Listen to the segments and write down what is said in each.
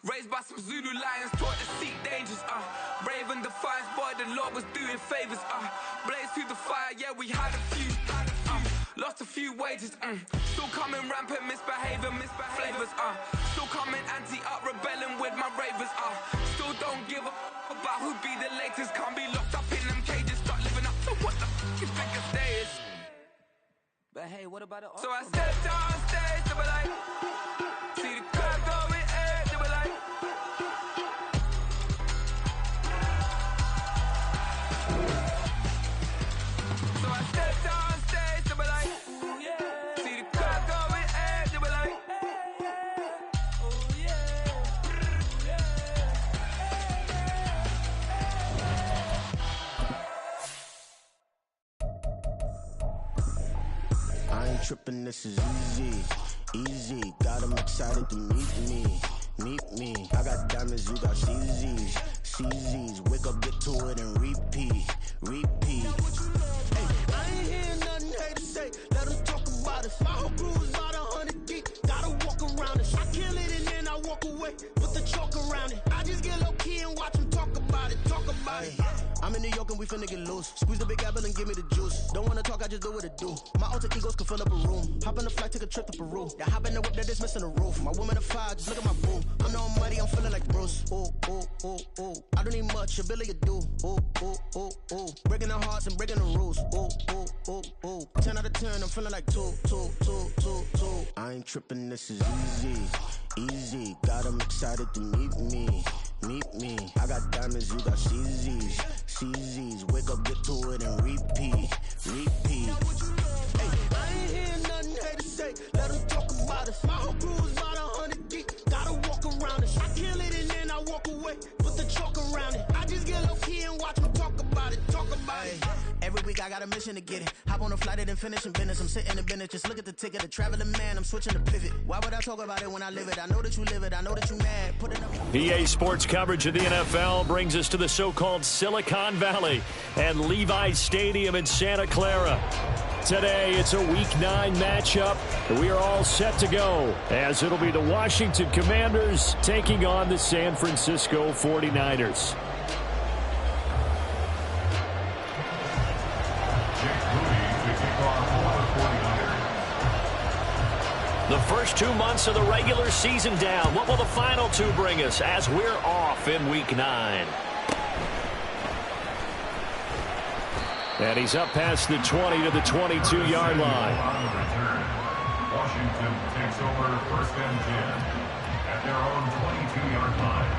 Raised by some Zulu lions, taught to seek dangers, brave and defiance, boy, the Lord was doing favors, blaze through the fire, yeah, we had a few, lost a few wages, still coming rampant, misbehavior, flavors, still coming anti-up, rebelling with my ravers, still don't give a about who be the latest, can't be locked up in them cages, start living up to what the you think a day is. But hey, what about it? So I stepped on stage, they were like, see the crowd going air, they were like, so I stepped on stage, they were like, ooh, yeah. See the crowd going air, they were like, oh yeah, I ain't tripping, this is easy, easy. Got 'em excited to meet me. I got diamonds, you got CZs. Wake up, get to it, and repeat. Hey, I ain't hear nothing haters say. Let 'em talk about us. My whole crew is about 100 deep. Gotta walk around us. I kill it and then I walk away. Put the chalk around it. I just get low key and watch 'em talk about it. I'm in New York and we finna get loose. Squeeze the big apple and give me the juice. Don't wanna talk, I just do what it do. My alter egos can fill up a room. Hop in the flight, take a trip to Peru. Yeah, hop in the whip that is missing the roof. My woman a fire, just look at my boo. I'm the almighty, I'm feeling like Bruce. Ooh. I don't need much, ability to do. Ooh. Breaking the hearts and breaking the rules. Ooh. 10 out of 10, I'm feeling like two. I ain't tripping, this is easy. Got 'em excited to meet me. I got diamonds, you got CZs. Wake up, get to it, and repeat. Hey, I ain't hear nothing haters say. Let 'em talk about us. My whole crew is about 100 deep. Gotta walk around us. I kill it and then I walk away. Put the chalk around it. I just get low key and watch 'em talk about it. Every week I got a mission to get it. Hop on a flight and then finish in business. I'm sitting in business, just look at the ticket. A traveling man, I'm switching to pivot. Why would I talk about it when I live it? I know that you live it, I know that you mad. Put it up. EA Sports coverage of the NFL brings us to the so-called Silicon Valley and Levi's Stadium in Santa Clara. Today, it's a Week 9 matchup. We are all set to go, as it'll be the Washington Commanders taking on the San Francisco 49ers. The first 2 months of the regular season down. What will the final 2 bring us as we're off in Week 9? And he's up past the 20 to the 22-yard line. Washington takes over 1st and 10 at their own 22-yard line.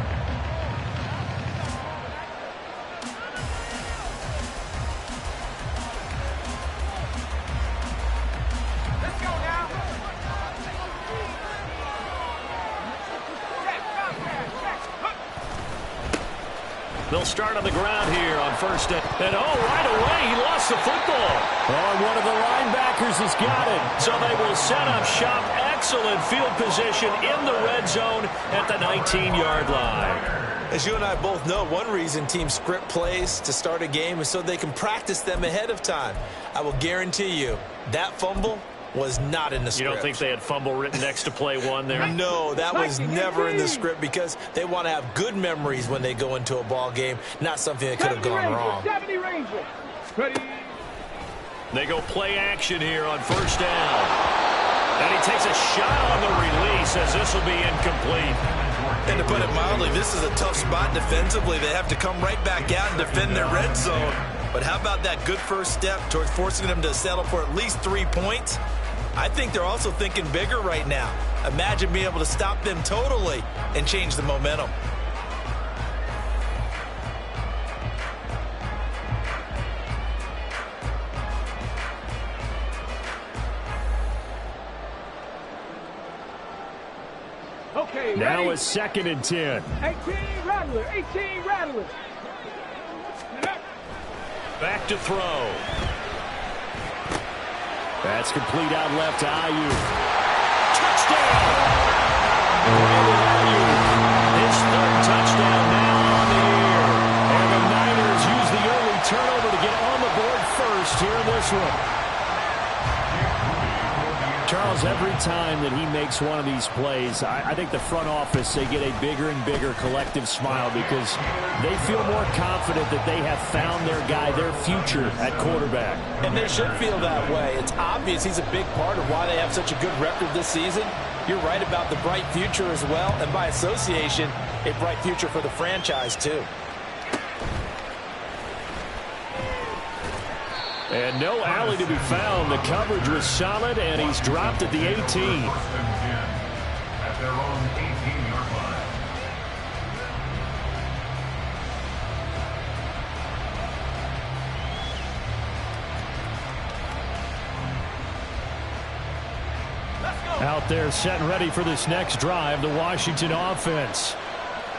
They'll start on the ground here on 1st and right away, he lost the football. Oh, one of the linebackers has got it. So they will set up shop. Excellent field position in the red zone at the 19-yard line. As you and I both know, one reason teams script plays to start a game is so they can practice them ahead of time. I will guarantee you that fumble was not in the script. You don't think they had fumble written next to play 1 there? No, that was never in the script because they want to have good memories when they go into a ball game, not something that could have gone wrong. They go play action here on 1st down. And he takes a shot on the release as this will be incomplete. And to put it mildly, this is a tough spot defensively. They have to come right back out and defend their red zone. But how about that good first step towards forcing them to settle for at least 3 points? I think they're also thinking bigger right now. Imagine being able to stop them totally and change the momentum. Okay, now a 2nd and 10. 18 Rattler. Back to throw. That's complete out left to Ayuk. Touchdown! His 3rd touchdown now on the year. And the Niners use the early turnover to get on the board first here in this one. Charles, seems every time that he makes one of these plays, I think the front office, they get a bigger and bigger collective smile because they feel more confident that they have found their guy, their future at quarterback. And they should feel that way. It's obvious he's a big part of why they have such a good record this season. You're right about the bright future as well, and by association, a bright future for the franchise too. And no alley to be found. The coverage was solid, and he's dropped at the 18. First and 10 at their own 18-yard line. Out there set and ready for this next drive, the Washington offense.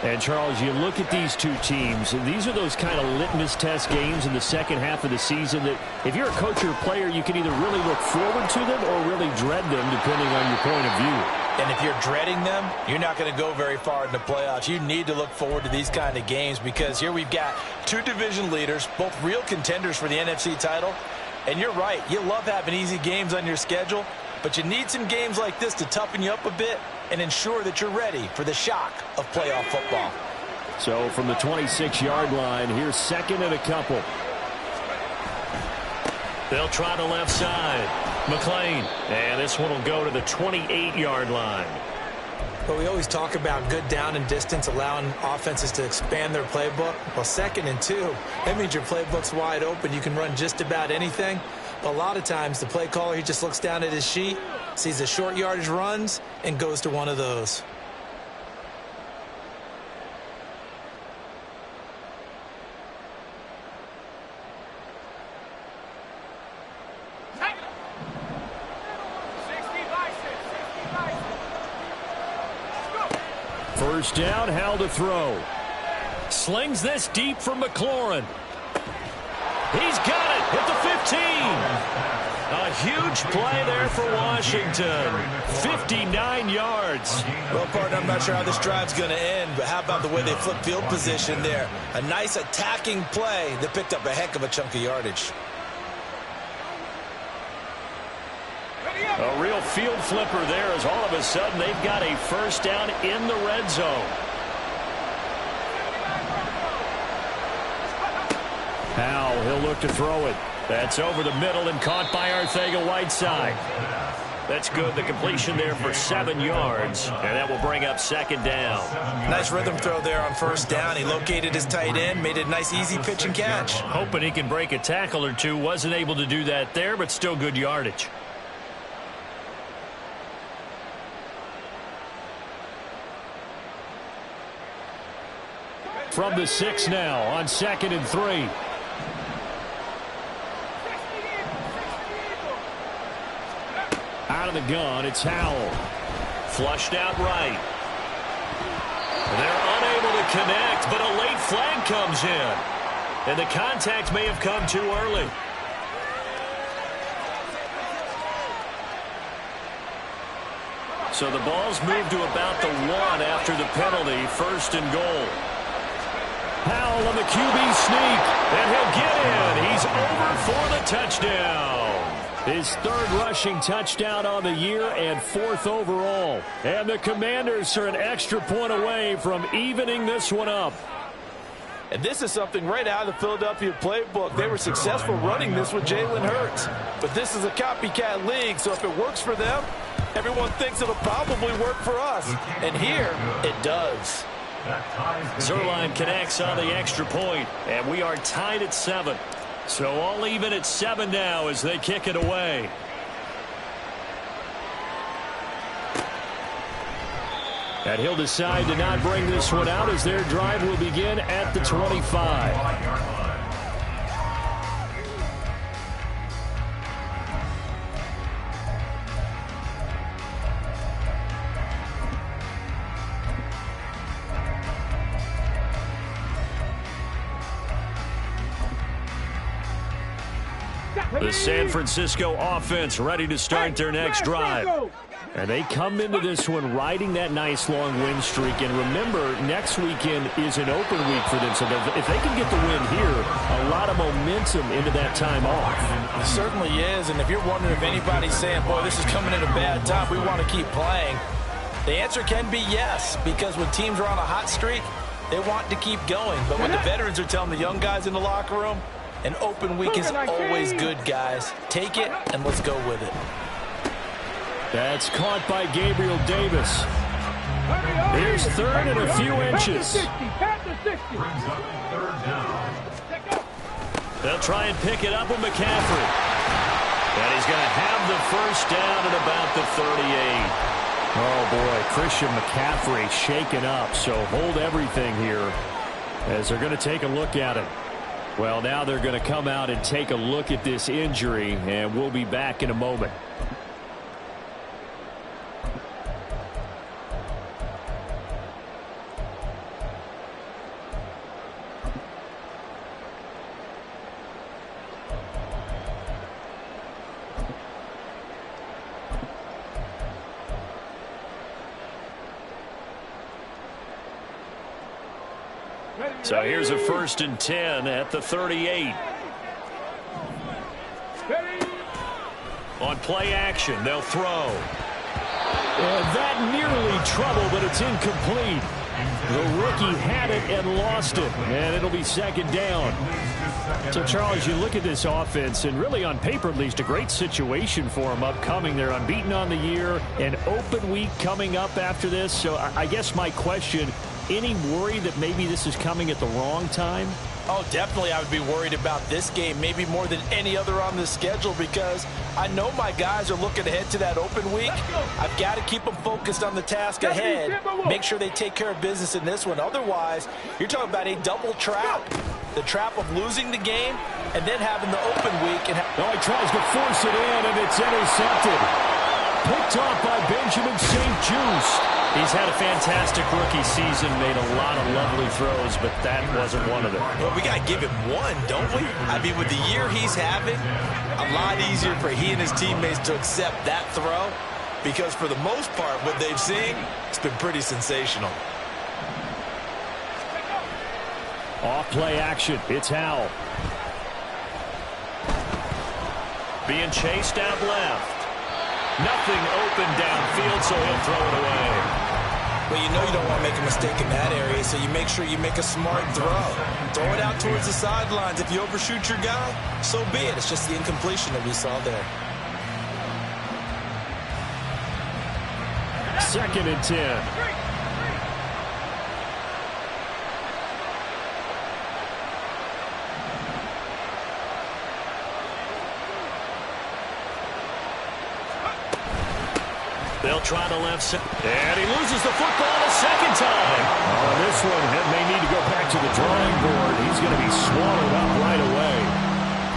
And, Charles, you look at these two teams, and these are those kind of litmus test games in the second half of the season that if you're a coach or a player, you can either really look forward to them or really dread them, depending on your point of view. And if you're dreading them, you're not going to go very far in the playoffs. You need to look forward to these kind of games because here we've got two division leaders, both real contenders for the NFC title. And you're right, you love having easy games on your schedule, but you need some games like this to toughen you up a bit and ensure that you're ready for the shock of playoff football. So from the 26-yard line, here's second and a couple. They'll try the left side. McLean, and this one will go to the 28-yard line. But we always talk about good down and distance, allowing offenses to expand their playbook. Well, second and 2, that means your playbook's wide open. You can run just about anything. A lot of times the play caller, he just looks down at his sheet, sees the short yardage runs, and goes to one of those. First down, Hal to throw. Slings this deep for McLaurin. He's got it at the 15. A huge play there for Washington. 59 yards. Well, partner, I'm not sure how this drive's going to end, but how about the way they flip field position there? A nice attacking play that picked up a heck of a chunk of yardage. A real field flipper there as all of a sudden they've got a first down in the red zone. Hal, he'll look to throw it. That's over the middle and caught by Arcega-Whiteside. That's good. The completion there for 7 yards, and that will bring up second down. Nice rhythm throw there on first down. He located his tight end, made it a nice, easy pitch and catch. Hoping he can break a tackle or two. Wasn't able to do that there, but still good yardage. From the 6 now on 2nd and 3. Out of the gun, it's Howell. Flushed out right. They're unable to connect, but a late flag comes in. And the contact may have come too early. So the ball's moved to about the 1 after the penalty, 1st and goal. Howell on the QB sneak, and he'll get in. He's over for the touchdown. His 3rd rushing touchdown on the year and 4th overall. And the Commanders are an extra point away from evening this one up. And this is something right out of the Philadelphia playbook. They were successful running this with Jalen Hurts. But this is a copycat league, so if it works for them, everyone thinks it'll probably work for us. And here, it does. Zerline connects on the extra point, and we are tied at 7. So all even at 7 now as they kick it away. And he'll decide to not bring this one out as their drive will begin at the 25. The San Francisco offense ready to start their next drive. And they come into this one riding that nice long win streak. And remember, next weekend is an open week for them. So if they can get the win here, a lot of momentum into that time off. It certainly is. And if you're wondering if anybody's saying, boy, this is coming at a bad time, we want to keep playing, the answer can be yes. Because when teams are on a hot streak, they want to keep going. But when the veterans are telling the young guys in the locker room, an open week is always good, guys. Take it, and let's go with it. That's caught by Gabriel Davis. Here's third and a few inches. They'll try and pick it up with McCaffrey. And he's going to have the first down at about the 38. Oh, boy, Christian McCaffrey shaken up. So hold everything here as they're going to take a look at it. Well, now they're going to come out and take a look at this injury, and we'll be back in a moment. So here's a 1st and 10 at the 38. On play action, they'll throw. And that nearly trouble, but it's incomplete. The rookie had it and lost it, and it'll be 2nd down. So, Charles, you look at this offense, and really on paper at least, a great situation for them upcoming. They're unbeaten on the year, an open week coming up after this. So I guess my question, any worry that maybe this is coming at the wrong time? Oh, definitely I would be worried about this game, maybe more than any other on the schedule, because I know my guys are looking ahead to that open week. I've got to keep them focused on the task ahead, make sure they take care of business in this one. Otherwise, you're talking about a double trap. The trap of losing the game and then having the open week. And he tries to force it in, and it's intercepted. Picked off by Benjamin St. Juste. He's had a fantastic rookie season, made a lot of lovely throws, but that wasn't one of them. Well, we got to give him one, don't we? I mean, with the year he's having, a lot easier for he and his teammates to accept that throw, because for the most part, what they've seen, it's been pretty sensational. Off play action, it's Howell. Being chased out left. Nothing open downfield, so he'll throw it away. Well, you know you don't want to make a mistake in that area, so you make sure you make a smart throw. Throw it out towards the sidelines. If you overshoot your guy, so be it. It's just the incompletion that we saw there. 2nd and 10. They'll try the left side. And he loses the football a 2nd time. On this one, may need to go back to the drawing board. He's going to be swallowed up right away.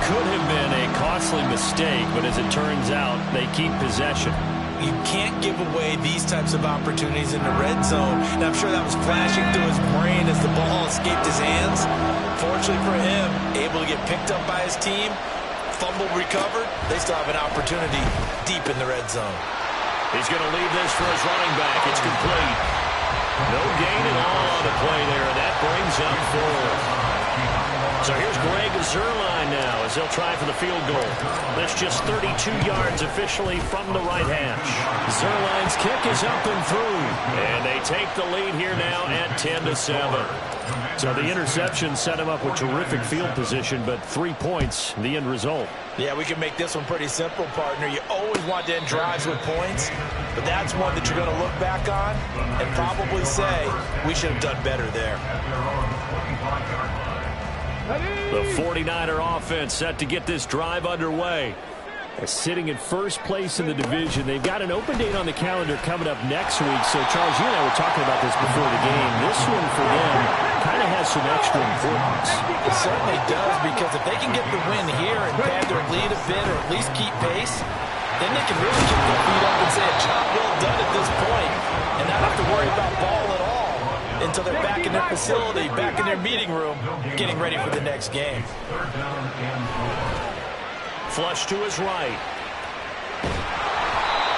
Could have been a costly mistake, but as it turns out, they keep possession. You can't give away these types of opportunities in the red zone. And I'm sure that was flashing through his brain as the ball escaped his hands. Fortunately for him, able to get picked up by his team, fumble recovered. They still have an opportunity deep in the red zone. He's going to leave this for his running back. It's complete. No gain at all on the play there, and that brings up 4. So here's Greg Zuerlein now as they'll try for the field goal. That's just 32 yards officially from the right hash. Zuerlein's kick is up and through, and they take the lead here now at 10-7. So the interception set him up with terrific field position, but 3 points, the end result. Yeah, we can make this one pretty simple, partner. You always want to end drives with points, but that's one that you're going to look back on and probably say, we should have done better there. The 49er offense set to get this drive underway. They're sitting in first place in the division. They've got an open date on the calendar coming up next week. So, Charles, you and I were talking about this before the game. This one for them kind of has some extra importance. It certainly does, because if they can get the win here and pad their lead a bit or at least keep pace, then they can really kick their feet up and say a job well done at this point and not have to worry about ball at all until they're back in their facility, back in their meeting room, getting ready for the next game. Flush to his right.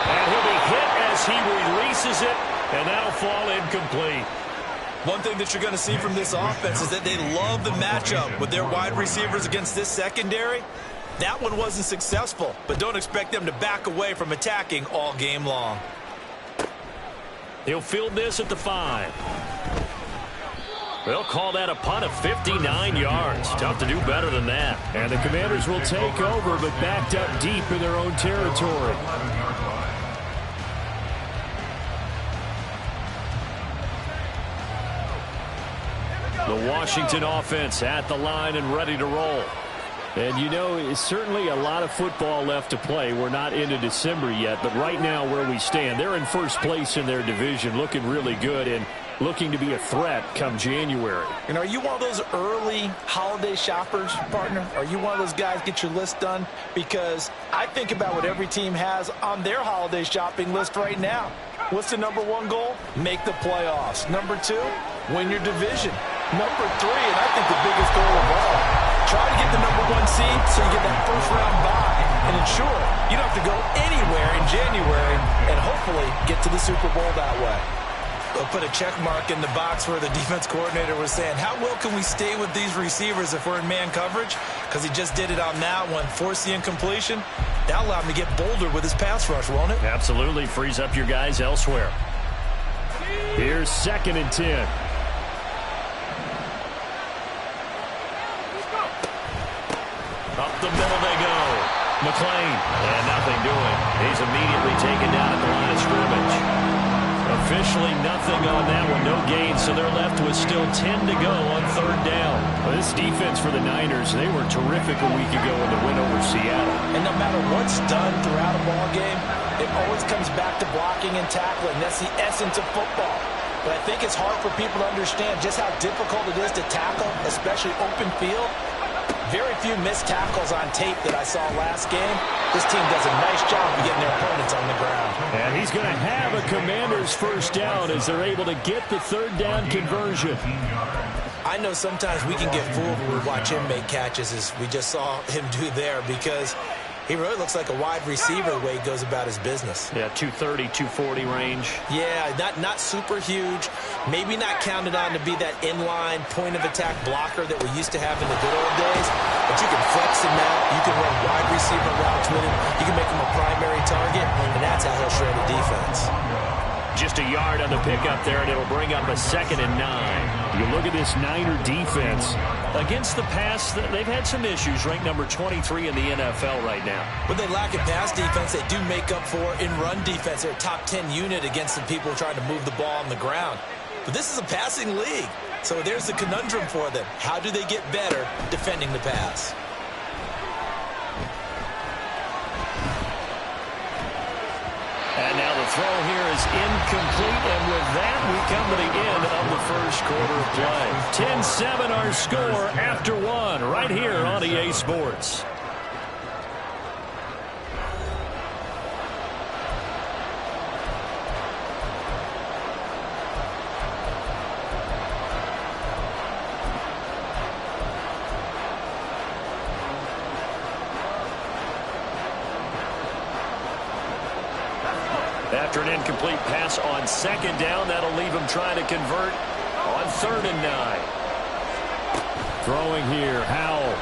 And he'll be hit as as he releases it, and that'll fall incomplete. One thing that you're going to see from this offense is that they love the matchup with their wide receivers against this secondary. That one wasn't successful, but don't expect them to back away from attacking all game long. He'll field this at the 5. They'll call that a punt of 59 yards. Tough to do better than that. And the Commanders will take over, but backed up deep in their own territory. The Washington offense at the line and ready to roll. And, you know, it's certainly a lot of football left to play. We're not into December yet, but right now where we stand, they're in first place in their division, looking really good and looking to be a threat come January. And are you one of those early holiday shoppers, partner? Are you one of those guys get your list done? Because I think about what every team has on their holiday shopping list right now. What's the number 1 goal? Make the playoffs. Number 2, win your division. Number 3, and I think the biggest goal of all, try to get the number 1 seed so you get that first-round bye and ensure you don't have to go anywhere in January and hopefully get to the Super Bowl that way. They'll put a check mark in the box where the defense coordinator was saying, how well can we stay with these receivers if we're in man coverage? Because he just did it on that one, force the incompletion. That'll allow him to get bolder with his pass rush, won't it? Absolutely. Frees up your guys elsewhere. Here's 2nd and 10. Up the middle they go. McClain. And nothing doing. He's immediately taken down at the line of scrimmage. Officially nothing on that one. No gain, so they're left with still 10 to go on 3rd down. Well, this defense for the Niners, they were terrific a week ago in the win over Seattle. And no matter what's done throughout a ball game, it always comes back to blocking and tackling. That's the essence of football. But I think it's hard for people to understand just how difficult it is to tackle, especially open field. Very few missed tackles on tape that I saw last game. This team does a nice job of getting their opponents on the ground. And he's going to have a Commanders first down as they're able to get the 3rd down conversion. I know sometimes we can get fooled when we watch him make catches, as we just saw him do there, because he really looks like a wide receiver the way he goes about his business. Yeah, 230, 240 range. Yeah, not super huge. Maybe not counted on to be that inline point-of-attack blocker that we used to have in the good old days. But you can flex him out. You can run wide receiver routes with him. You can make him a primary target, and that's how he'll shred a defense. Just a yard on the pickup there, and it'll bring up a 2nd and 9. You look at this Niner defense. Against the pass, they've had some issues, ranked number 23 in the NFL right now. When they lack in pass defense, they do make up for in run defense. They're a top 10 unit against the people trying to move the ball on the ground. But this is a passing league, so there's the conundrum for them. How do they get better defending the pass? And now the throw here is incomplete, and with that, we come to the end of the first quarter of play. 10-7 our score after 1 right here on EA Sports. After an incomplete pass on 2nd down, that'll leave him trying to convert on 3rd and 9. Throwing here, Howell.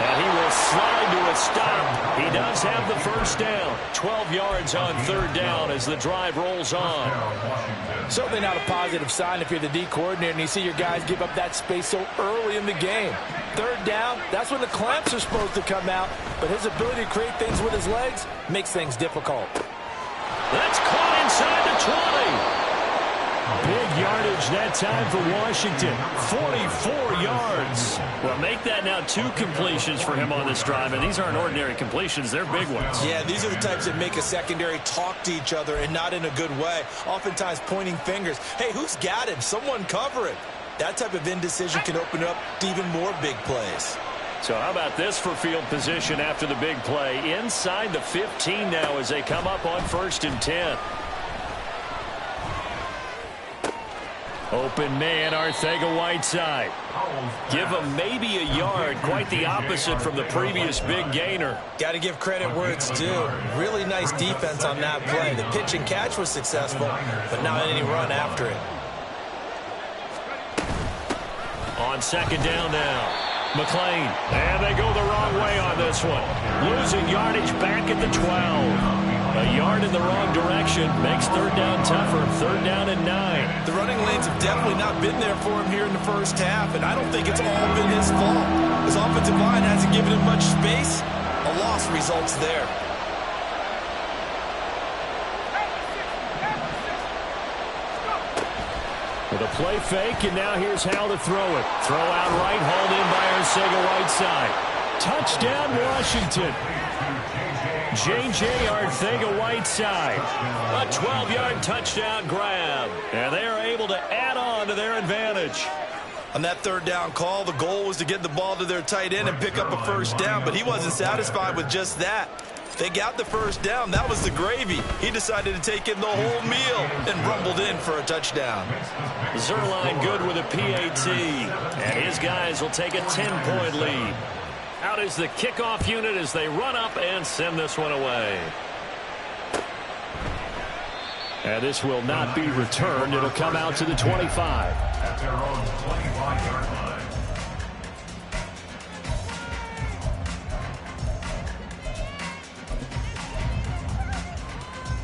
And he will slide to a stop. He does have the first down. 12 yards on 3rd down as the drive rolls on. Certainly not a positive sign if you're the D coordinator and you see your guys give up that space so early in the game. 3rd down, that's when the clamps are supposed to come out, but his ability to create things with his legs makes things difficult. That's caught inside the 20. Big yardage that time for Washington. 44 yards. Well, make that now 2 completions for him on this drive, and these aren't ordinary completions. They're big ones. Yeah, these are the types that make a secondary talk to each other, and not in a good way. Oftentimes pointing fingers. Hey, who's got him? Someone cover it. That type of indecision can open up to even more big plays. So how about this for field position after the big play? Inside the 15 now as they come up on 1st and 10. Open man, Arcega-Whiteside. Give him maybe a yard. Quite the opposite from the previous big gainer. Got to give credit where it's due. Really nice defense on that play. The pitch and catch was successful, but not any run after it. On second down now. McLean, and they go the wrong way on this one. Losing yardage back at the 12. A yard in the wrong direction makes third down tougher. Third down and 9. The running lanes have definitely not been there for him here in the first half, and I don't think it's all been his fault. His offensive line hasn't given him much space. A loss results there. With a play fake, and now here's how to throw it. Throw out right, hauled in by Arcega-Whiteside. Touchdown, Washington. J.J. Arcega-Whiteside. A 12-yard touchdown grab. And they are able to add on to their advantage. On that third down call, the goal was to get the ball to their tight end and pick up a first down, but he wasn't satisfied with just that. They got the first down. That was the gravy. He decided to take in the whole meal and rumbled in for a touchdown. Zerline good with a PAT. And his guys will take a 10-point lead. Out is the kickoff unit as they run up and send this one away. And this will not be returned. It'll come out to the 25. At their own 25-yard line.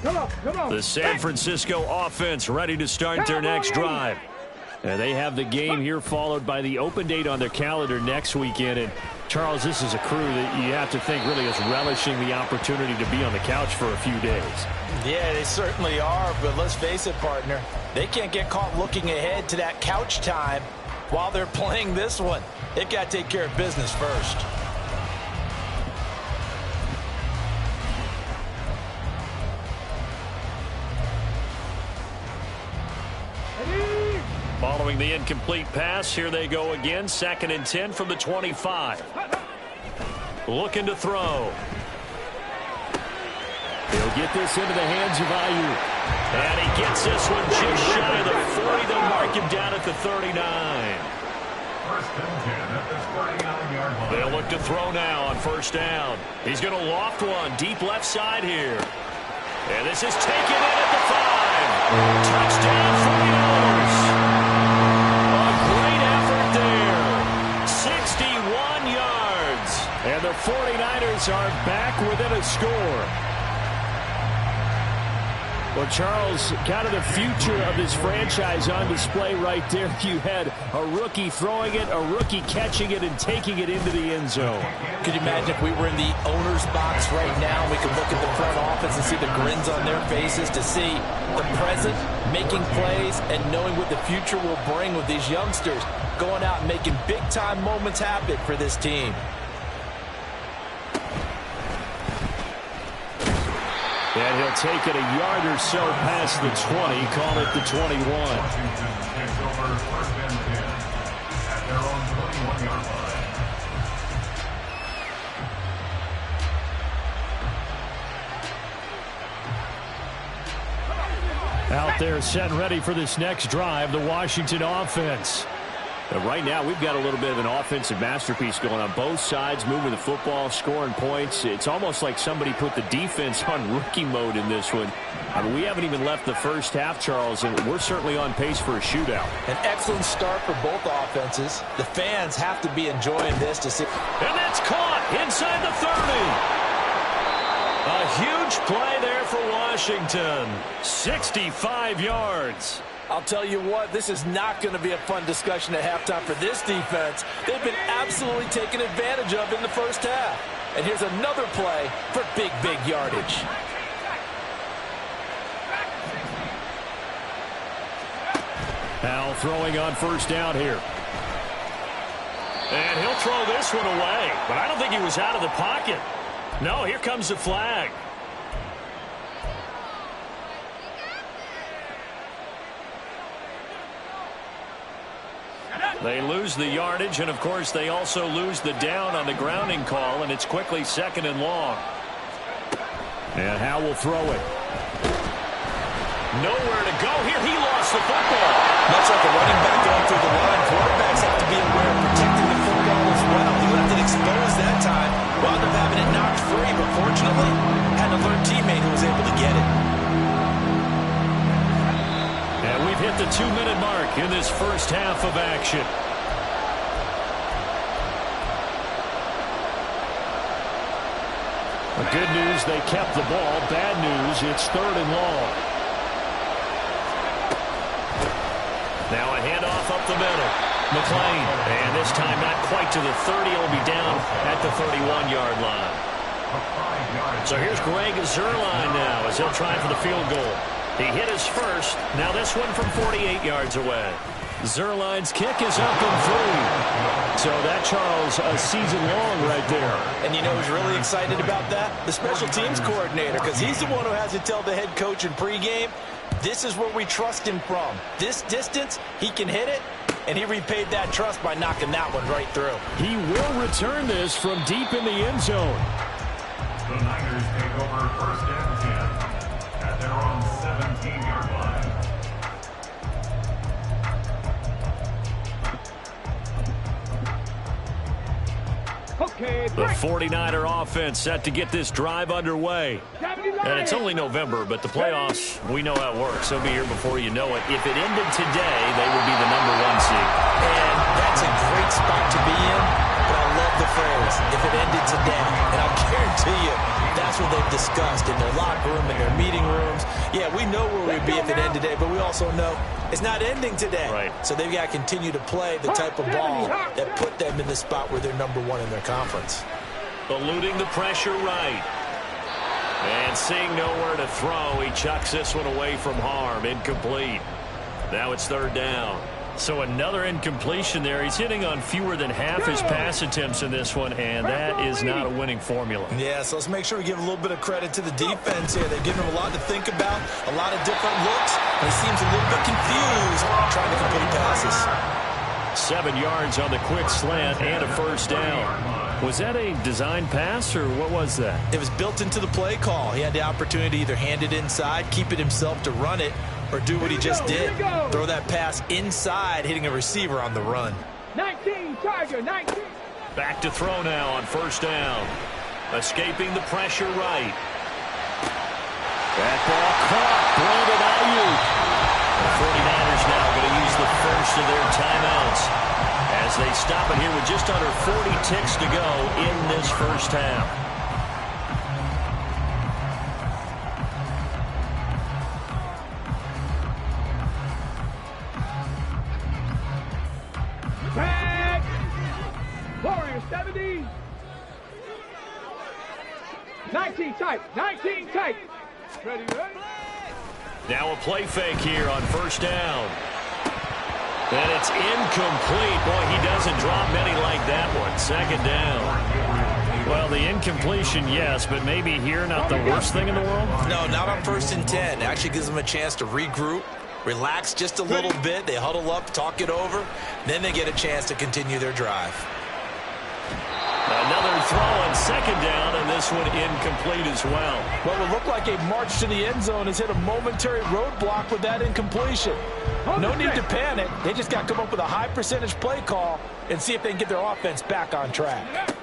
Come on. The San Francisco offense ready to start their next drive. And they have the game here followed by the open date on their calendar next weekend. And Charles, this is a crew that you have to think really is relishing the opportunity to be on the couch for a few days. Yeah, they certainly are, but let's face it, partner. They can't get caught looking ahead to that couch time while they're playing this one. They've got to take care of business first. Following the incomplete pass, here they go again. 2nd and 10 from the 25. Looking to throw. He'll get this into the hands of Ayuk. And he gets this one just shy of the 40. They'll mark him down at the 39. First and 10 at the 39-yard line. They'll look to throw now on first down. He's going to loft one deep left side here. And this is taken in at the 5. Touchdown 49ers. A great effort there. 61 yards. And the 49ers are back within a score. Well, Charles, kind of the future of this franchise on display right there. You had a rookie throwing it, a rookie catching it, and taking it into the end zone. Could you imagine if we were in the owner's box right now, we could look at the front office and see the grins on their faces to see the present, making plays, and knowing what the future will bring with these youngsters going out and making big-time moments happen for this team. And he'll take it a yard or so past the 20, call it the 21. Washington takes over first and 10 at their own 21-yard line. Out there set and ready for this next drive, the Washington offense. But right now, we've got a little bit of an offensive masterpiece going on both sides, moving the football, scoring points. It's almost like somebody put the defense on rookie mode in this one. I mean, we haven't even left the first half, Charles, and we're certainly on pace for a shootout. An excellent start for both offenses. The fans have to be enjoying this to see. And that's caught inside the 30. A huge play there for Washington. 65 yards. I'll tell you what, this is not going to be a fun discussion at halftime for this defense. They've been absolutely taken advantage of in the first half. And here's another play for big yardage. Now throwing on first down here. And he'll throw this one away. But I don't think he was out of the pocket. No, here comes the flag. They lose the yardage, and of course they also lose the down on the grounding call, and it's quickly 2nd and long. And Howe will throw it. Nowhere to go here. He lost the football. Much like a running back going through the line, quarterbacks have to be aware of protecting the football as well. He left it exposed that time, wound up having it knocked free, but fortunately had an alert teammate who was able to get it. And we've hit the 2-minute mark in this first half of action. The good news, they kept the ball. Bad news, it's 3rd and long. Now a handoff up the middle. McLean, and this time not quite to the 30. He'll be down at the 31-yard line. So here's Greg Zuerlein now as he'll try for the field goal. He hit his first. Now this one from 48 yards away. Zuerlein's kick is up and through. So that, Charles, a season long right there. And you know who's really excited about that? The special teams coordinator, because he's the one who has to tell the head coach in pregame, this is where we trust him from. This distance, he can hit it, and he repaid that trust by knocking that one right through. He will return this from deep in the end zone. The Niners take over 1st and 10 at their own 17-yard line. Okay, The 49er offense set to get this drive underway. And it's only November, but the playoffs, we know how it works. They'll be here before you know it. If it ended today, they would be the #1 seed. And that's a great spot to be in, but I love the phrase, if it ended today. And I'll guarantee you, that's what they've discussed in their locker room, in their meeting rooms. Yeah, we know where we'd be if it ended today, but we also know it's not ending today. Right. So they've got to continue to play the type of ball that put them in the spot where they're #1 in their conference. Eluding the pressure right. And seeing nowhere to throw, he chucks this one away from harm. Incomplete. Now it's 3rd down. So another incompletion there. He's hitting on fewer than half his pass attempts in this one, and that is not a winning formula. Yeah, so let's make sure we give a little bit of credit to the defense here. They've given him a lot to think about, a lot of different looks, and he seems a little bit confused trying to complete passes. 7 yards on the quick slant and a 1st down. Was that a design pass, or what was that? It was built into the play call. He had the opportunity to either hand it inside, keep it himself to run it, or do what he just did. Throw that pass inside, hitting a receiver on the run. 19, Tiger, 19. Back to throw now on 1st down. Escaping the pressure right. That ball caught. Brandon Ayuk. The 49ers now going to use the first of their timeouts as they stop it here with just under 40 ticks to go in this first half. Tag. Warriors 70. 19 tight. 19 tight. Ready, ready. Now a play fake here on 1st down. And it's incomplete. Boy, he doesn't drop many like that one. 2nd down. Well, the incompletion, yes, but maybe here not the worst thing in the world? No, not on 1st and 10. It actually gives them a chance to regroup, relax just a little bit. They huddle up, talk it over. Then they get a chance to continue their drive. Another throw on 2nd down, and this one incomplete as well. What would look like a march to the end zone has hit a momentary roadblock with that incompletion. No need to panic. They just got to come up with a high percentage play call and see if they can get their offense back on track.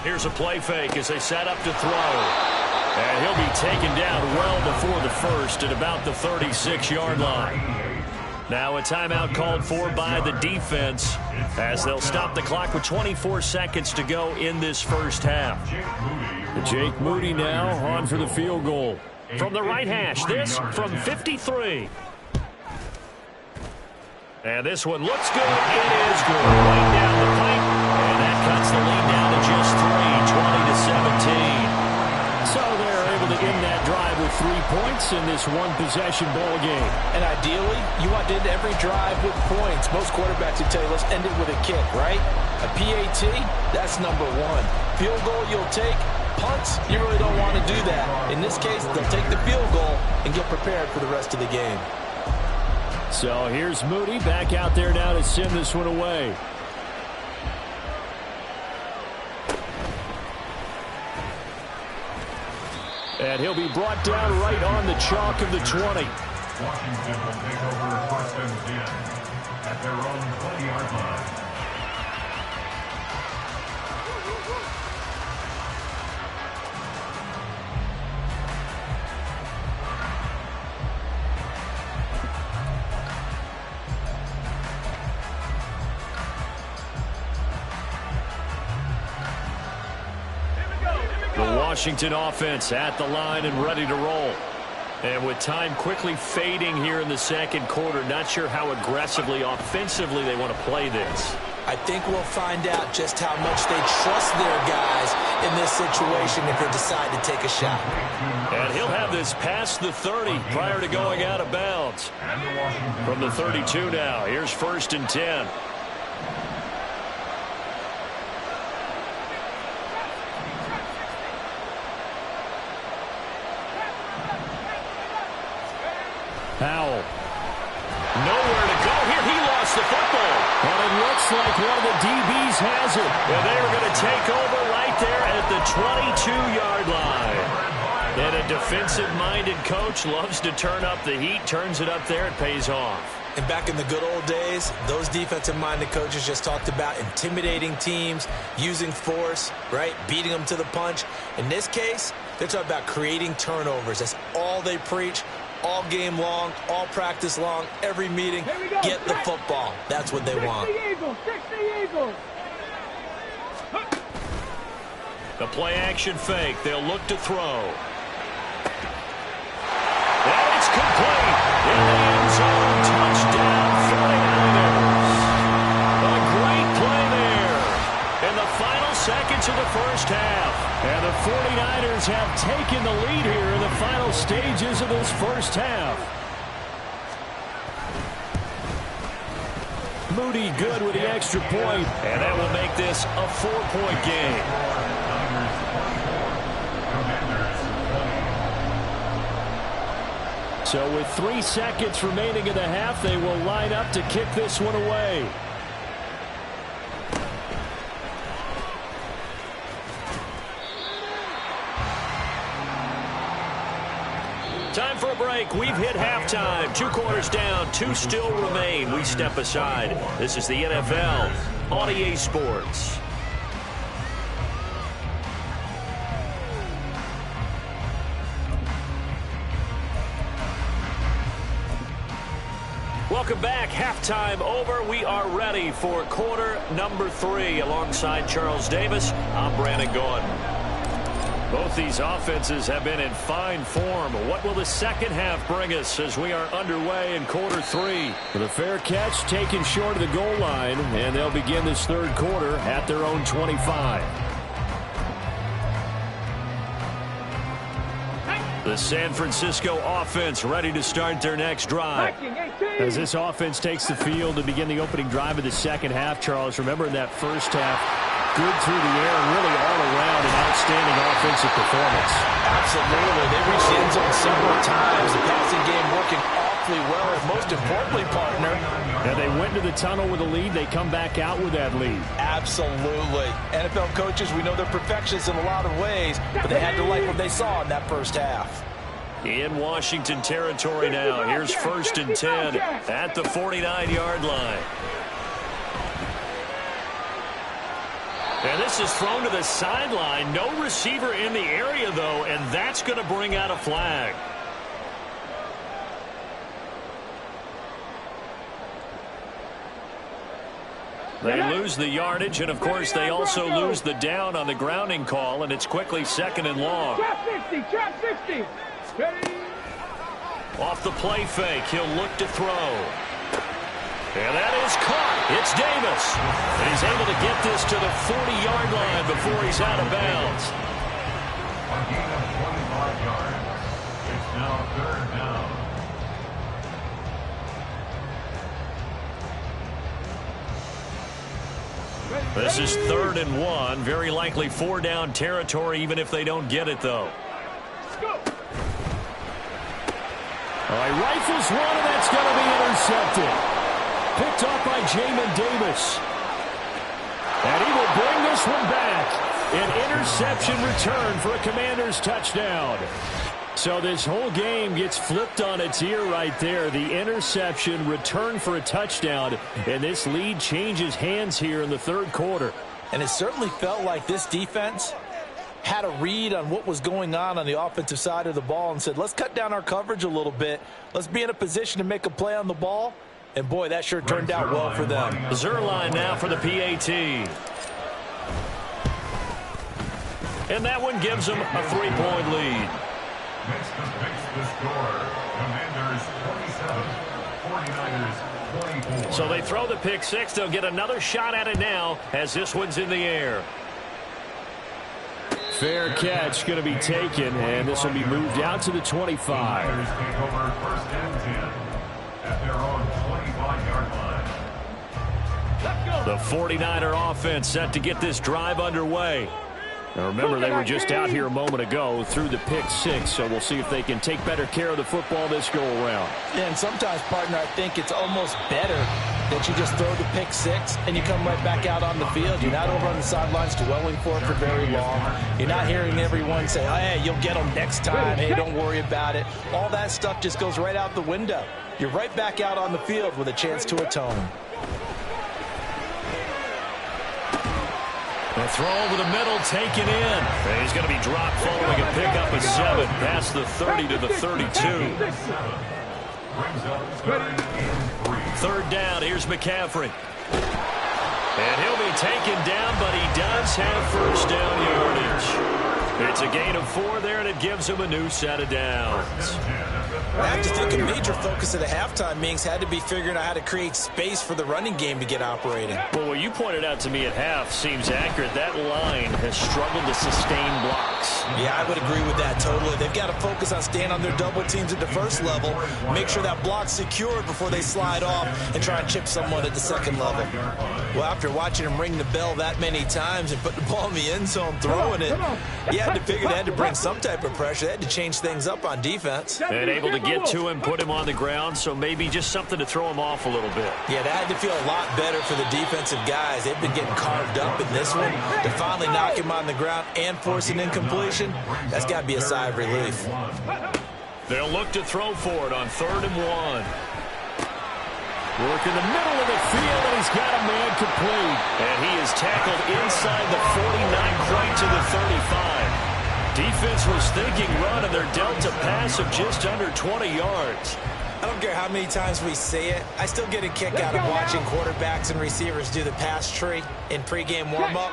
Here's a play fake as they set up to throw. And he'll be taken down well before the first at about the 36-yard line. Now a timeout called for by the defense as they'll stop the clock with 24 seconds to go in this first half. Jake Moody now on for the field goal. From the right hash, this from 53. And this one looks good. It is good. Right down the pipe. And that cuts the lead down to just 3, 20-17. So they're able to end that drive with 3 points in this one-possession ball game. And ideally, you want to end every drive with points. Most quarterbacks would tell you, let's end it with a kick, right? A PAT, that's #1. Field goal you'll take. Punts, you really don't want to do that. In this case, they'll take the field goal and get prepared for the rest of the game. So here's Moody back out there now to send this one away. And he'll be brought down right on the chalk of the 20. Washington will take over 1st and 10 at their own 20-yard line. Washington offense at the line and ready to roll. And with time quickly fading here in the second quarter, not sure how aggressively, offensively they want to play this. I think we'll find out just how much they trust their guys in this situation if they decide to take a shot. And he'll have this past the 30 prior to going out of bounds. From the 32 now, here's 1st and 10. Powell. Nowhere to go here. He lost the football. And it looks like one of the DBs has it. And they are going to take over right there at the 22-yard line. And a defensive-minded coach loves to turn up the heat, turns it up there, and pays off. And back in the good old days, those defensive-minded coaches just talked about intimidating teams, using force, right, beating them to the punch. In this case, they're talking about creating turnovers. That's all they preach. All game long, all practice long, every meeting, get the football. That's what they want. The play-action fake. They'll look to throw. And it's complete. In the end zone, touchdown 49ers. A great play there in the final seconds of the first half. And the 49ers have taken the lead here in the final stages of this first half. Moody good with the extra point, and that will make this a 4-point game. So with 3 seconds remaining in the half, they will line up to kick this one away. Time for a break. We've hit halftime. 2 quarters down. 2 still remain. We step aside. This is the NFL on EA Sports. Welcome back. Halftime over. We are ready for quarter number 3. Alongside Charles Davis, I'm Brandon Gordon. Both these offenses have been in fine form. What will the second half bring us as we are underway in quarter 3? With a fair catch taken short of the goal line, and they'll begin this third quarter at their own 25. The San Francisco offense ready to start their next drive. As this offense takes the field to begin the opening drive of the second half, Charles, remember in that first half, good through the air and really all around an outstanding offensive performance. Absolutely. They reached the end zone several times. The passing game working awfully well. And most importantly, partner. And they went to the tunnel with a lead. They come back out with that lead. Absolutely. NFL coaches, we know they're perfectionists in a lot of ways, but they had to like what they saw in that first half. In Washington territory now. Here's 1st and 10 at the 49-yard line. And this is thrown to the sideline. No receiver in the area, though, and that's going to bring out a flag. They lose the yardage, and, of course, they also lose the down on the grounding call, and it's quickly 2nd and long. Trap 50. Off the play fake, he'll look to throw. And that is caught. It's Davis. And he's able to get this to the 40-yard line before he's out of bounds. A gain of 25 yards. It's now 3rd down. This is 3rd and 1. Very likely 4-down territory, even if they don't get it, though. All right, rifles one, and that's going to be intercepted. Picked off by Jamin Davis. And he will bring this one back. An interception return for a Commanders touchdown. So this whole game gets flipped on its ear right there. The interception, return for a touchdown, and this lead changes hands here in the third quarter. And it certainly felt like this defense had a read on what was going on the offensive side of the ball and said, let's cut down our coverage a little bit. Let's be in a position to make a play on the ball. And, boy, that sure turned out well for them. Zerline now for the PAT. And that one gives them a 3-point lead. Next to fix the score, Commanders 27, 49ers 24. So they throw the pick six. They'll get another shot at it now as this one's in the air. Fair catch going to be taken, and this will be moved out to the 25. Commanders take over first and 10 at their own 25-yard line. The 49er offense set to get this drive underway. Now remember, they were just out here a moment ago through the pick six, so we'll see if they can take better care of the football this go-around. Yeah, and sometimes, partner, I think it's almost better that you just throw the pick six and you come right back out on the field. You're not over on the sidelines dwelling for it for very long. You're not hearing everyone say, oh, hey, you'll get them next time. Hey, don't worry about it. All that stuff just goes right out the window. You're right back out on the field with a chance to atone. The throw over the middle, taken in. And he's going to be dropped following a pickup of 7 past the 30 to the 32. Third down, here's McCaffrey. And he'll be taken down, but he does have first down yardage. It's a gain of 4 there, and it gives him a new set of downs. I have to think a major focus of the halftime meetings had to be figuring out how to create space for the running game to get operating. Well, what you pointed out to me at half seems accurate. That line has struggled to sustain blocks. Yeah, I would agree with that totally. They've got to focus on staying on their double teams at the first level, make sure that block's secured before they slide off and try and chip someone at the second level. Well, after watching him ring the bell that many times and put the ball in the end zone throwing it, you had to figure they had to bring some type of pressure. They had to change things up on defense. And able to get to him, put him on the ground, so maybe just something to throw him off a little bit. Yeah, that had to feel a lot better for the defensive guys. They've been getting carved up in this one. To finally knock him on the ground and force an incompletion, that's got to be a sigh of relief. They'll look to throw for it on 3rd and 1. Work in the middle of the field, and he's got a man complete. And he is tackled inside the 49, right to the 35. Defense was thinking run, and they're dealt a pass of just under 20 yards. I don't care how many times we say it, I still get a kick out of watching quarterbacks and receivers do the pass tree in pregame warm-up.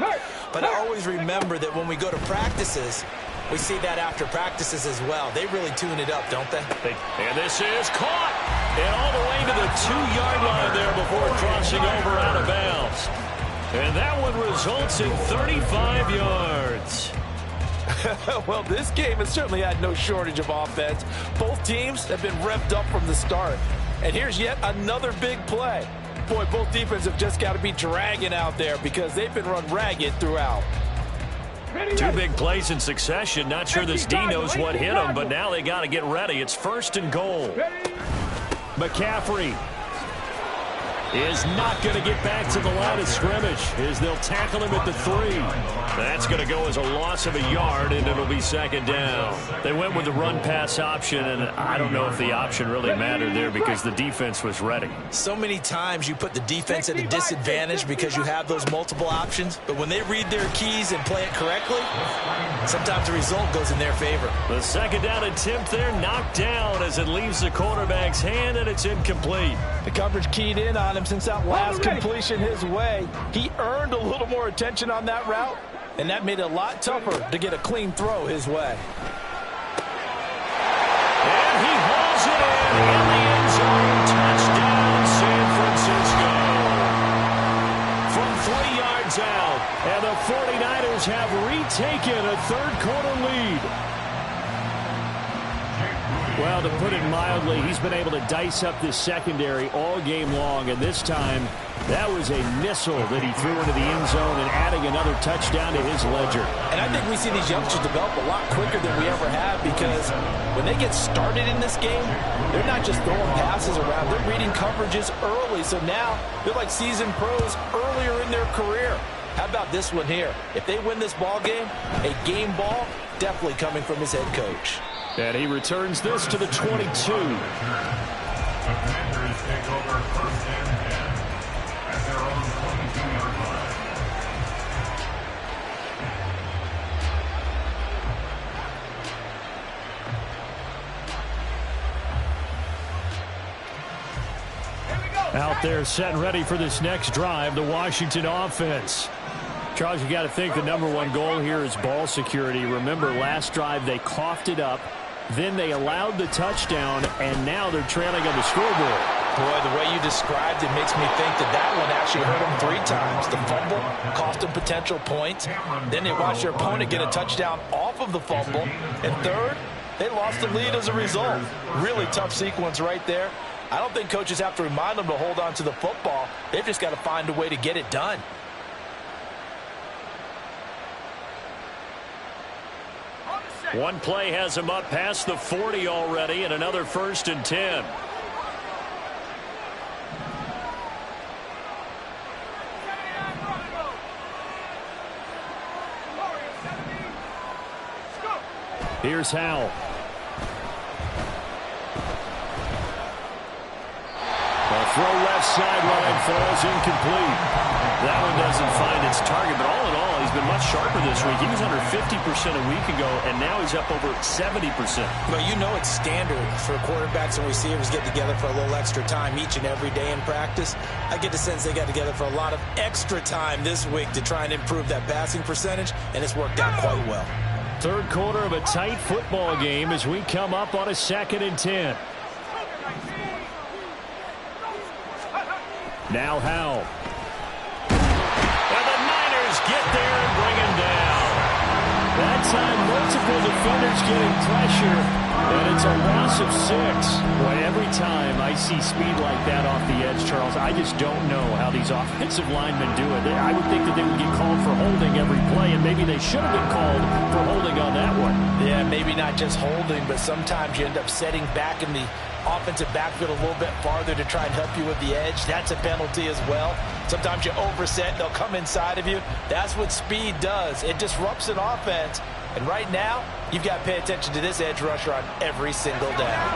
But I always remember that when we go to practices, we see that after practices as well. They really tune it up, don't they? And this is caught. And all the way to the 2-yard line there before crossing over out of bounds. And that one results in 35 yards. Well, this game has certainly had no shortage of offense. Both teams have been revved up from the start. And here's yet another big play. Boy, both defenses have just got to be dragging out there because they've been run ragged throughout. 2 big plays in succession. Not sure this D knows what hit him, but now they got to get ready. It's 1st and goal. McCaffrey is not going to get back to the line of scrimmage as they'll tackle him at the 3. That's going to go as a loss of a yard, and it'll be 2nd down. They went with the run-pass option, and I don't know if the option really mattered there because the defense was ready. So many times you put the defense at a disadvantage because you have those multiple options, but when they read their keys and play it correctly, sometimes the result goes in their favor. The 2nd down attempt there knocked down as it leaves the quarterback's hand, and it's incomplete. The coverage keyed in on him since that last completion his way. He earned a little more attention on that route, and that made it a lot tougher to get a clean throw his way. And he hauls it in the end zone. Touchdown, San Francisco. From 3 yards out, and the 49ers have retaken a third-quarter lead. Well, to put it mildly, he's been able to dice up this secondary all game long, and this time that was a missile that he threw into the end zone and adding another touchdown to his ledger. And I think we see these youngsters develop a lot quicker than we ever have because when they get started in this game, they're not just throwing passes around. They're reading coverages early, so now they're like seasoned pros earlier in their career. How about this one here? If they win this ball game, a game ball, definitely coming from his head coach. And he returns this to the 22. The Commanders take over 1st and 10 at their own 22-yard line. Out there set and ready for this next drive, the Washington offense. Charles, you got to think the number one goal here is ball security. Remember, last drive they coughed it up, then they allowed the touchdown, and now they're trailing on the scoreboard. Boy, the way you described it makes me think that one actually hurt them 3 times. The fumble cost them potential points. Then they watched their opponent get a touchdown off of the fumble. And third, they lost the lead as a result. Really tough sequence right there. I don't think coaches have to remind them to hold on to the football. They've just got to find a way to get it done. One play has him up past the 40 already, and another 1st and 10. Here's Howell. Throw left sideline, falls incomplete. That one doesn't find its target, but all in all, he's been much sharper this week. He was under 50% a week ago, and now he's up over 70%. Well, you know it's standard for quarterbacks and receivers get together for a little extra time each and every day in practice. I get the sense they got together for a lot of extra time this week to try and improve that passing percentage, and it's worked out quite well. Third quarter of a tight football game as we come up on a 2nd and 10. Now Howell. And the Niners get there and bring him down. That time, multiple defenders getting pressure, and it's a loss of 6. Boy, every time I see speed like that off the edge, Charles, I just don't know how these offensive linemen do it. I would think that they would get called for holding every play, and maybe they should have been called for holding on that one. Yeah, maybe not just holding, but sometimes you end up setting back in the offensive backfield a little bit farther to try and help you with the edge. That's a penalty as well. Sometimes you overset, they'll come inside of you. That's what speed does. It disrupts an offense. And right now, you've got to pay attention to this edge rusher on every single down.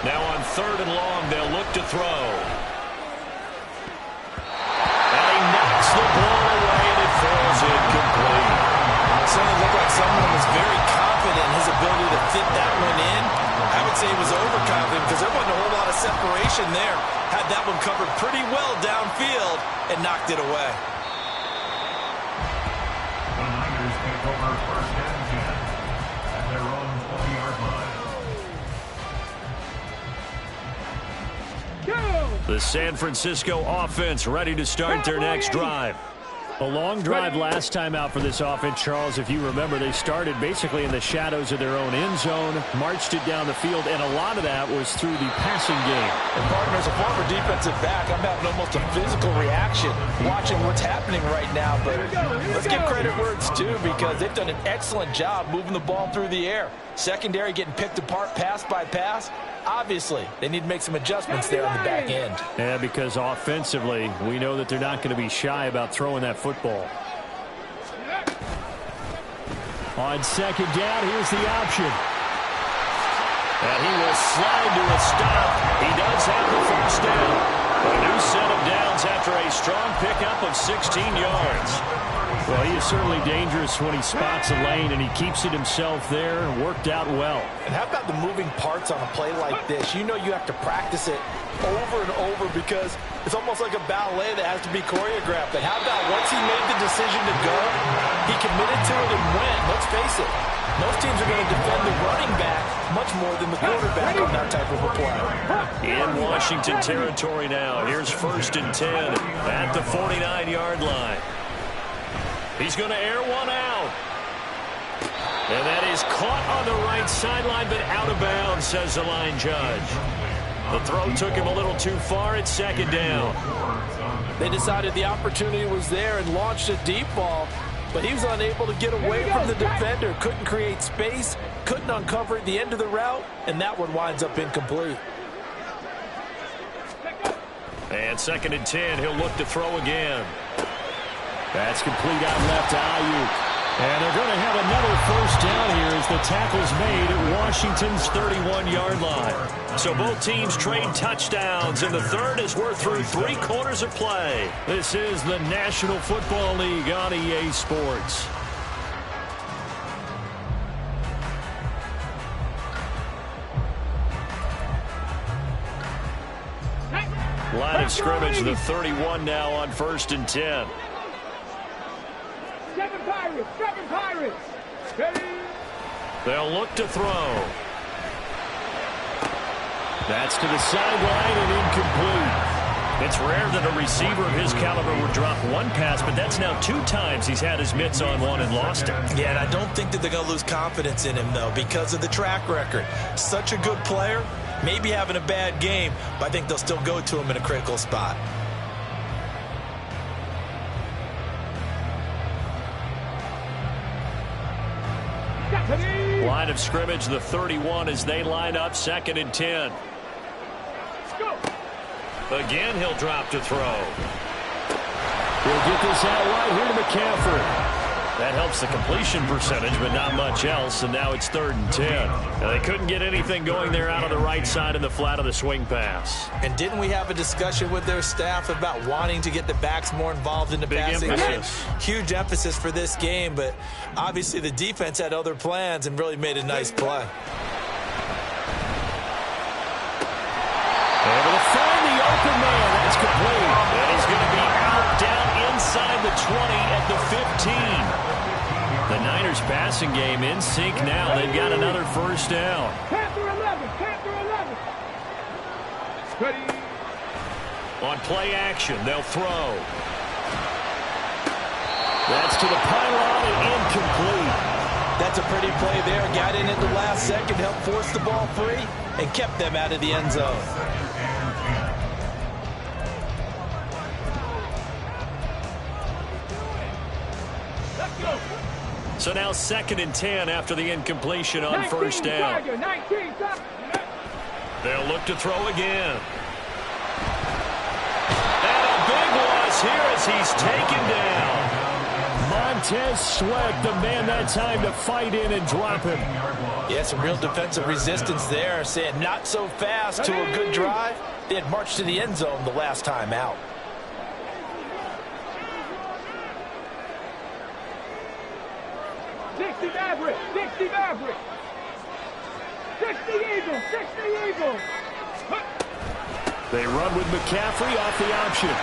Now on 3rd and long, they'll look to throw. And he knocks the ball away, and it falls incomplete. Certainly looked like someone was very confident in his ability to fit that one in. I would say he was overconfident because there wasn't a whole lot of separation there. Had that one covered pretty well downfield and knocked it away. The Niners take over 1st and 10 at their own 20-yard line. The San Francisco offense ready to start their next drive. A long drive last time out for this offense, Charles. If you remember, they started basically in the shadows of their own end zone, marched it down the field, and a lot of that was through the passing game. And partner, as a former defensive back, I'm having almost a physical reaction watching what's happening right now. But let's give credit where it's due because they've done an excellent job moving the ball through the air. Secondary getting picked apart pass by pass. Obviously, they need to make some adjustments there on the back end. Yeah, because offensively, we know that they're not going to be shy about throwing that football. On 2nd down, here's the option. And he will slide to a stop. He does have the 1st down. A new set of downs after a strong pickup of 16 yards. Well, he is certainly dangerous when he spots a lane, and he keeps it himself there. Worked out well. And how about the moving parts on a play like this? You know you have to practice it over and over because it's almost like a ballet that has to be choreographed. And how about once he made the decision to go, he committed to it and went. Let's face it, most teams are going to defend the running back much more than the quarterback on that type of a play. In Washington territory now. Here's 1st and 10 at the 49-yard line. He's going to air one out. And that is caught on the right sideline, but out of bounds, says the line judge. The throw took him a little too far at 2nd down. They decided the opportunity was there and launched a deep ball, but he was unable to get away from the defender. Couldn't create space, couldn't uncover at the end of the route, and that one winds up incomplete. And 2nd and 10, he'll look to throw again. That's complete out left to Ayuk. And they're going to have another first down here as the tackle's made at Washington's 31-yard line. So both teams trade touchdowns in the third as we're through 3 quarters of play. This is the National Football League on EA Sports. Line of scrimmage, the 31 now on 1st and 10. 7 Pirates, 7 Pirates. Ready? They'll look to throw. That's to the sideline and incomplete. It's rare that a receiver of his caliber would drop one pass, but that's now 2 times he's had his mitts on one and lost it. Yeah, and I don't think that they're going to lose confidence in him, though, because of the track record. Such a good player, maybe having a bad game, but I think they'll still go to him in a critical spot. Line of scrimmage, the 31 as they line up 2nd and 10. Again, he'll drop to throw. He'll get this out right here to McCaffrey. That helps the completion percentage, but not much else, and now it's 3rd and 10. Now, they couldn't get anything going there out of the right side in the flat of the swing pass. And didn't we have a discussion with their staff about wanting to get the backs more involved in the passing game? Huge emphasis for this game, but obviously the defense had other plans and really made a nice play. Able to find the open man. That's complete. And he's going to be out down inside the 20 at the 15. The Niners passing game in sync now. They've got another first down. Panther 11, Panther 11. Ready? On play action, they'll throw. That's to the pylon and incomplete. That's a pretty play there. Got in at the last second, helped force the ball free, and kept them out of the end zone. So now 2nd and 10 after the incompletion on first down. They'll look to throw again. And a big loss here as he's taken down. Montez Sweat, the man that time to fight in and drop him. Yeah, some real defensive resistance there, saying not so fast to a good drive. They had marched to the end zone the last time out. Maverick, 60 Maverick. 60 Eagles, 60 Eagles. They run with McCaffrey off the option.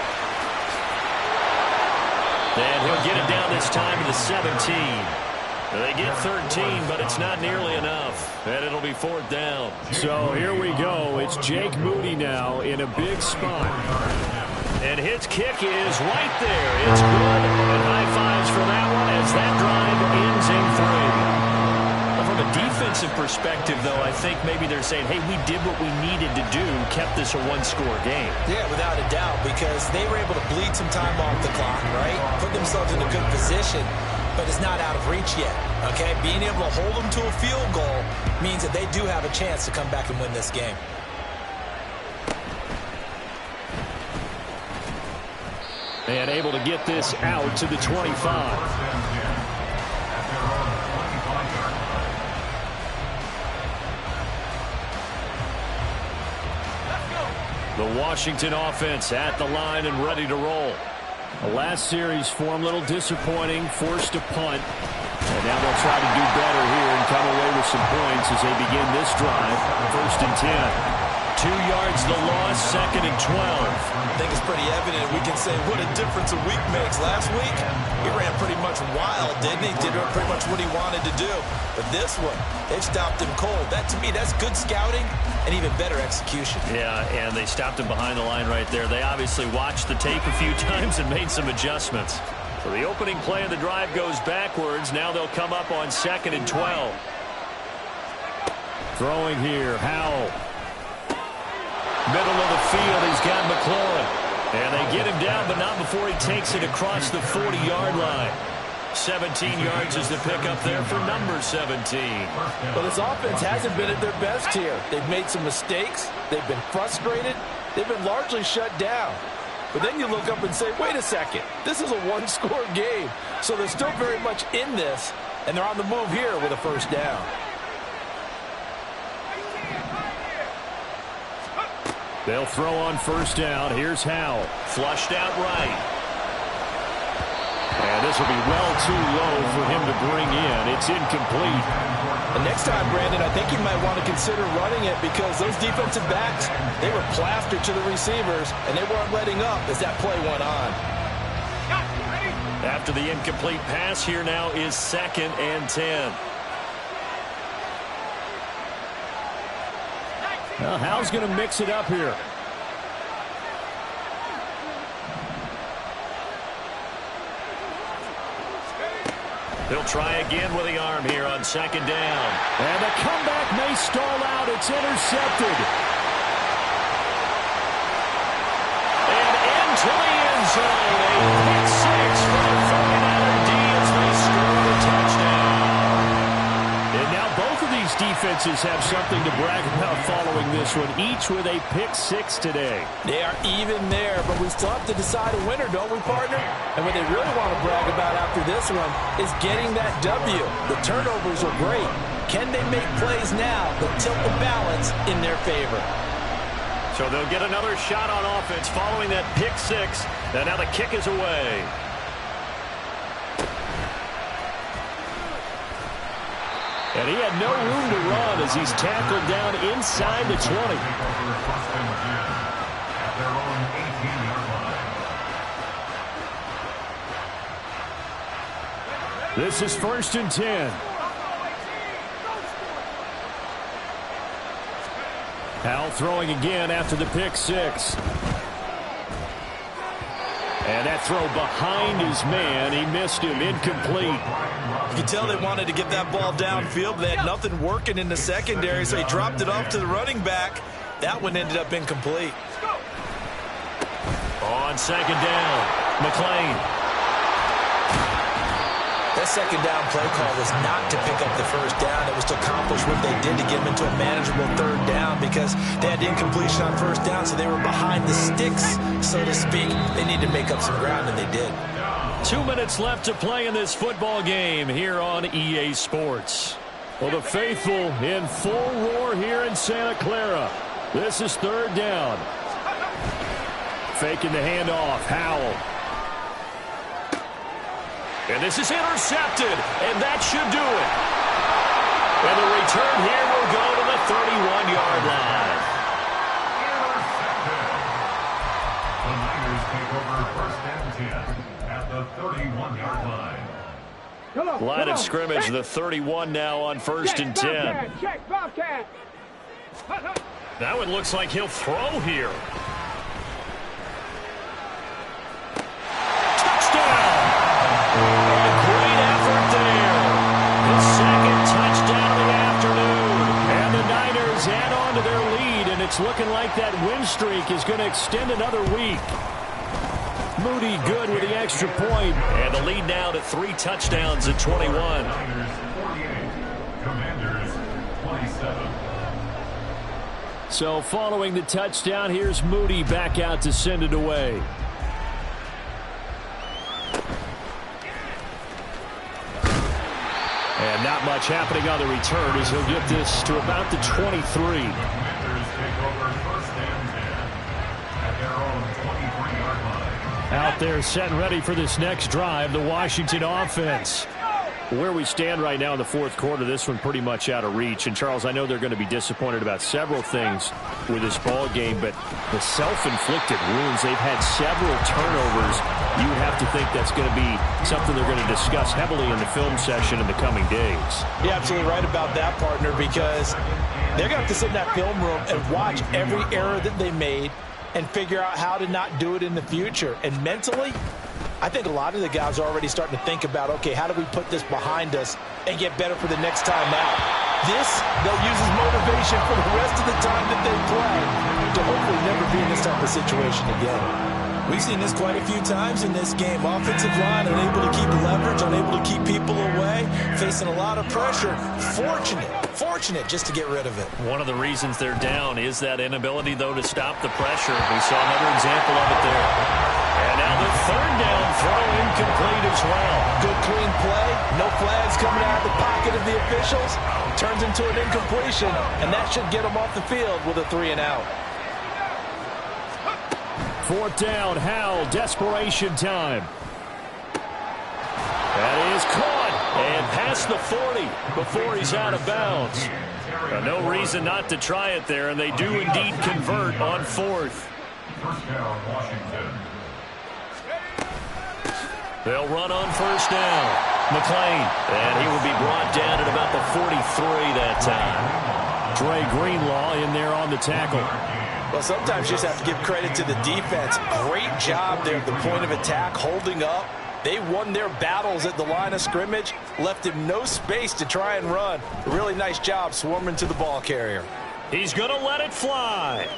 And he'll get it down this time to the 17. They get 13, but it's not nearly enough. And it'll be 4th down. So here we go. It's Jake Moody now in a big spot. And his kick is right there. It's good. And high fives for that one as that drive ends in 3. From a defensive perspective, though, I think maybe they're saying, hey, we did what we needed to do, kept this a 1-score game. Yeah, without a doubt, because they were able to bleed some time off the clock, right? Put themselves in a good position, but it's not out of reach yet, okay? Being able to hold them to a field goal means that they do have a chance to come back and win this game. And able to get this out to the 25. The Washington offense at the line and ready to roll. The last series for him, a little disappointing, forced a punt. And now they'll try to do better here and come away with some points as they begin this drive. 1st and 10. 2 yards the loss, 2nd and 12. I think it's pretty evident. We can say what a difference a week makes. Last week, he ran pretty much wild, didn't he? Did pretty much what he wanted to do. But this one, they've stopped him cold. That, to me, that's good scouting and even better execution. Yeah, and they stopped him behind the line right there. They obviously watched the tape a few times and made some adjustments. So the opening play of the drive goes backwards. Now they'll come up on 2nd and 12. Throwing here, Howell. Middle of the field, he's got McLaurin. And they get him down, but not before he takes it across the 40-yard line. 17 yards is the pickup there for number 17. But this offense hasn't been at their best here. They've made some mistakes. They've been frustrated. they've been largely shut down. But then you look up and say, wait a second, this is a one-score game. So they're still very much in this, and they're on the move here with a first down. They'll throw on first down. Here's Howell. Flushed out right. And this will be well too low for him to bring in. It's incomplete. And next time, Brandon, I think you might want to consider running it because those defensive backs, they were plastered to the receivers, and they weren't letting up as that play went on. After the incomplete pass, here now is 2nd and 10. Now, Howell's going to mix it up here. He'll try again with the arm here on 2nd down. And the comeback may stall out. It's intercepted. And into the end zone. A pick six for the 49er D as they score a touchdown. And now both of these defenses have something to brag about following this one, each with a pick six today. They are even there, but we still have to decide a winner, don't we, partner? And what they really want to brag about after this one is getting that W. The turnovers are great. Can they make plays now that tilt the balance in their favor? So they'll get another shot on offense following that pick six. And now the kick is away. And he had no room to run as he's tackled down inside the 20. This is 1st and 10. Howell throwing again after the pick six. And that throw behind his man. He missed him. Incomplete. You can tell they wanted to get that ball downfield. They had nothing working in the secondary, so he dropped it off to the running back. That one ended up incomplete. On 2nd down, McLean. That 2nd down play call was not to pick up the first down. It was to accomplish what they did to get them into a manageable 3rd down because they had incompletion on first down, so they were behind the sticks, so to speak. They needed to make up some ground, and they did. 2 minutes left to play in this football game here on EA Sports. Well, the faithful in full roar here in Santa Clara. This is 3rd down. Faking the handoff, Howell. And this is intercepted, and that should do it. And the return here will go to the 31-yard line. The Niners take over 1st and 10 at the 31-yard line. Line of scrimmage, the 31 now on 1st and 10. Check, Bobcat. That one looks like he'll throw here. A great effort there. His 2nd touchdown of the afternoon. And the Niners add on to their lead, and it's looking like that win streak is going to extend another week. Moody good with the extra point. And the lead now to 3 touchdowns at 21. Niners 48, Commanders 27. So following the touchdown, here's Moody back out to send it away. And not much happening on the return as he'll get this to about the 23. Commanders take over 1st and 10 at their own 23-yard line. Out there set and ready for this next drive, the Washington offense. Where we stand right now in the 4th quarter, this one pretty much out of reach. And, Charles, I know they're going to be disappointed about several things with this ball game, but the self-inflicted wounds, they've had several turnovers. You have to think that's going to be something they're going to discuss heavily in the film session in the coming days. You're absolutely right about that, partner, because they're going to have to sit in that film room and watch every error that they made and figure out how to not do it in the future. And mentally, I think a lot of the guys are already starting to think about, okay, how do we put this behind us and get better for the next time out? This, they'll use as motivation for the rest of the time that they play to hopefully never be in this type of situation again. We've seen this quite a few times in this game. Offensive line unable to keep leverage, unable to keep people away, facing a lot of pressure. Fortunate just to get rid of it. One of the reasons they're down is that inability, though, to stop the pressure. We saw another example of it there. And now the third down throw incomplete as well. Good clean play. No flags coming out of the pocket of the officials. Turns into an incompletion, and that should get them off the field with a 3 and out. Fourth down, Howell, desperation time. That is caught and past the 40 before he's out of bounds. No reason not to try it there, and they do indeed convert on fourth. First down, Washington. They'll run on first down. McLean, and he will be brought down at about the 43 that time. Dre Greenlaw in there on the tackle. Well, sometimes you just have to give credit to the defense. Great job there at the point of attack, holding up. They won their battles at the line of scrimmage, left him no space to try and run. A really nice job swarming to the ball carrier. He's going to let it fly.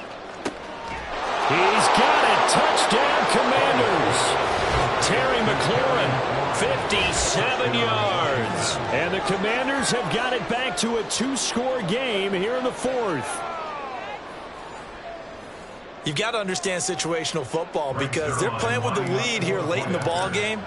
He's got it. Touchdown, Commanders. Terry McLaurin, 57 yards. And the Commanders have got it back to a 2-score game here in the fourth. You've got to understand situational football because they're playing with the lead here late in the ball game.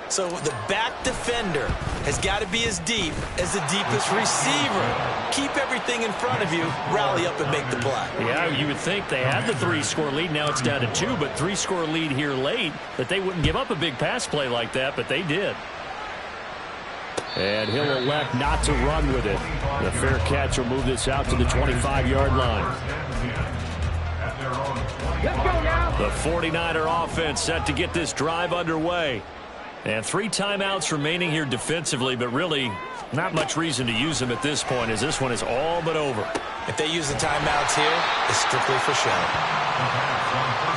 So the back defender has got to be as deep as the deepest receiver. Keep everything in front of you, rally up and make the play. Yeah, you would think they had the 3-score lead. Now it's down to 2, but 3-score lead here late, that they wouldn't give up a big pass play like that, but they did. And he'll elect not to run with it. The fair catch will move this out to the 25-yard line. Let's go now. The 49er offense set to get this drive underway. And 3 timeouts remaining here defensively, but really not much reason to use them at this point as this one is all but over. If they use the timeouts here, it's strictly for show.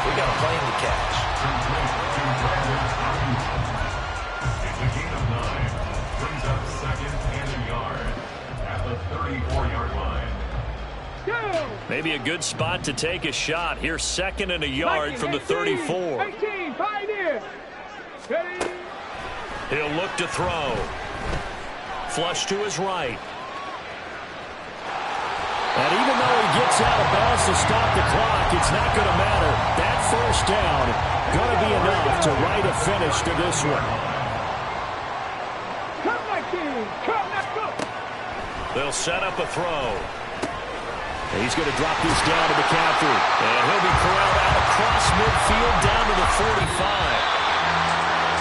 We got a plane to catch. It's a gain of 9. Brings up second and a yard at the 34-yard line. Maybe a good spot to take a shot. Here's second and a yard from the 34. 18, pioneer. Ready. He'll look to throw. Flush to his right. And even though he gets out of bounds to stop the clock, it's not going to matter. That first down going to be enough to write a finish to this one. Come back, team. Come, let's go. They'll set up a throw. And he's going to drop this down to McCaffrey. And he'll be corralled out across midfield down to the 45.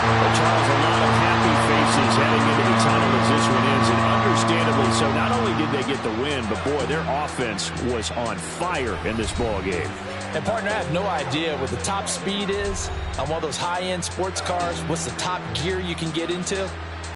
But Charles, a lot of happy faces heading into the tunnel as this one ends, and understandably so. Not only did they get the win, but boy, their offense was on fire in this ball game. And partner, I have no idea what the top speed is on one of those high-end sports cars. What's the top gear you can get into?